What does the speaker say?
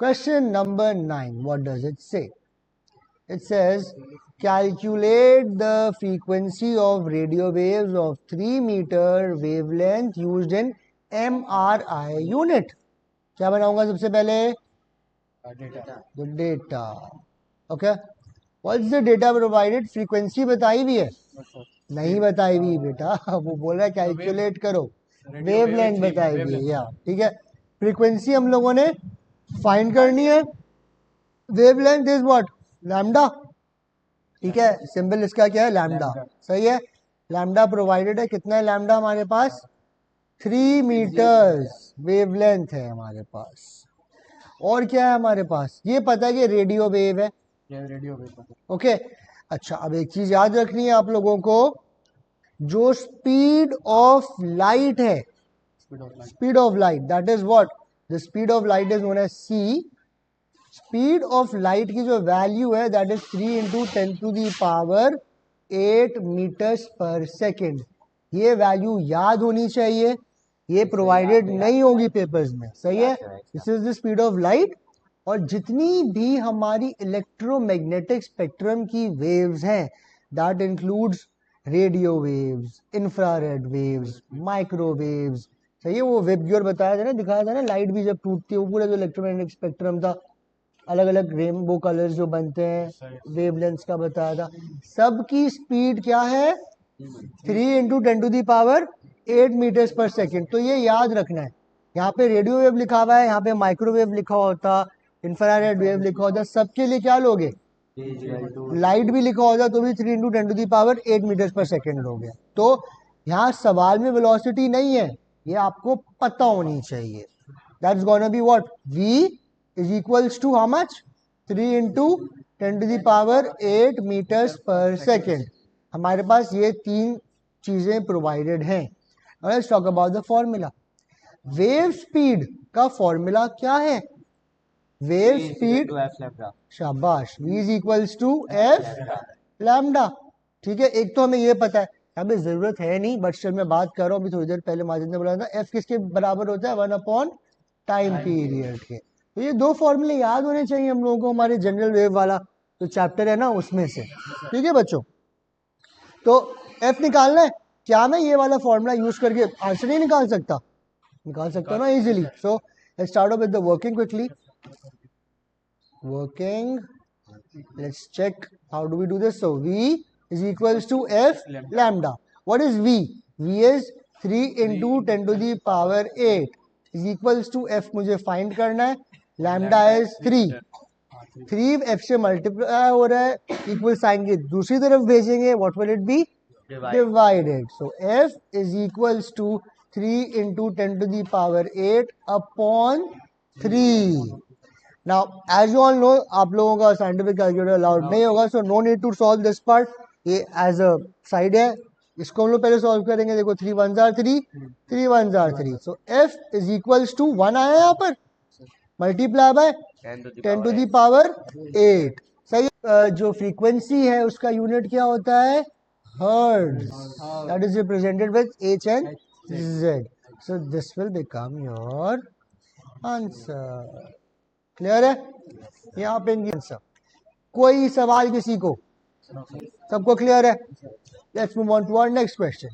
Question number 9. What does it say? It says, calculate the frequency of radio waves of 3 meter wavelength used in MRI unit. क्या बनाऊंगा सबसे पहले? The data. Okay. What's the data provided? Frequency बताई हुई है? नहीं बताई हुई बेटा, वो बोल रहा है कैलकुलेट करो. वेवलेंथ बताई हुई है, या ठीक है. फ्रीक्वेंसी हम लोगों ने फाइंड करनी है. Wavelength is what? लैम्डा. ठीक है, सिंबल इसका क्या है? लैम्डा. सही है. लैम्डा प्रोवाइडेड है. कितना है लैम्डा हमारे पास? 3 मीटर्स वेवलेंथ है हमारे पास. और क्या है हमारे पास? ये पता है कि रेडियो वेव है. Radio wave. ओके. अच्छा, अब एक चीज याद रखनी है आप लोगों को. जो स्पीड ऑफ लाइट है, speed of light, that is what? The speed of light is known as C. Speed of light की जो वैल्यू है that is 3 into 10 to the power 8 metres per second. ये वैल्यू याद होनी चाहिए. ये provided नहीं होगी पेपर्स में. सही है. This is the speed of light. और जितनी भी हमारी इलेक्ट्रोमैग्नेटिक स्पेक्ट्रम की वेव्स हैं, that includes radio waves, infrared waves, microwaves. सही है. वो वेब गियर बताया था ना, दिखाया था ना, लाइट भी जब टूटती है वो पूरा जो इलेक्ट्रोमैग्नेटिक स्पेक्ट्रम था, अलग अलग रेनबो कलर्स जो बनते हैं, वेवलेंथ्स का बताया था. सबकी स्पीड क्या है? 3 into 10 to the power 8 metres per second. तो ये याद रखना है. यहाँ पे रेडियो वेव लिखा हुआ है, यहाँ पे माइक्रोवेव लिखा होता, इंफ्रारेड वेव लिखा होता, सबके लिए क्या लोगे? लाइट भी लिखा होता तो भी 3 into 10 to the power 8 metres per second लोगे. तो यहाँ सवाल में वेलोसिटी नहीं है, ये आपको पता होनी चाहिए. That's gonna be what? v is equals to how much? 3 into 10 to the power 8 meters per second. हमारे पास ये तीन चीजें प्रोवाइडेड हैं. Let's talk about the formula. Wave speed का फॉर्मूला क्या है? वेव स्पीड, शाबाश, v is equals to f lambda. ठीक है. एक तो हमें ये पता है, अभी जरूरत है नहीं, बट स्टिल मैं बात कर रहा हूँ. अभी थोड़ी देर पहले माजिद ने बोला था f किसके बराबर होता है? 1 अपॉन टाइम पीरियड के. तो ये दो फॉर्मूले याद होने चाहिए हम लोगों को. हमारे जनरल वेव वाला जो चैप्टर है ना, उसमें से. ठीक है बच्चों. तो f निकालना है. क्या मैं ये वाला फॉर्मूला यूज करके आंसर नहीं निकाल सकता? निकाल सकता ना easily. So let's start off with the working quickly. Working, let's check how do we do this. So v is equals to f lambda. What is v? v is 3 into 10 to the power 8 is equals to f. मुझे find करना है. Lambda is 3. 3 f से multiply हो रहा है, equal sign के दूसरी तरफ भेजेंगे, what will it be? Divided. So f is equals to 3 into 10 to the power 8 upon 3. Now as you all know, आप लोगों का साइंटिफिक कैलकुलेटर अलाउड नहीं होगा, so no need to solve this part. ये एज अ साइड है, इसको हम लोग पहले सॉल्व करेंगे. देखो 3 1s are 3, 3 1s are 3. So f is equals to 1 आया यहाँ पर, multiply by 10 to the power 8. सही. जो फ्रीक्वेंसी है उसका यूनिट क्या होता है? Hertz. That is represented with h and z. So this will become your answer. Clear है? यहाँ पे आंसर. कोई सवाल किसी को? सबको क्लियर है? Let's move on to our next question.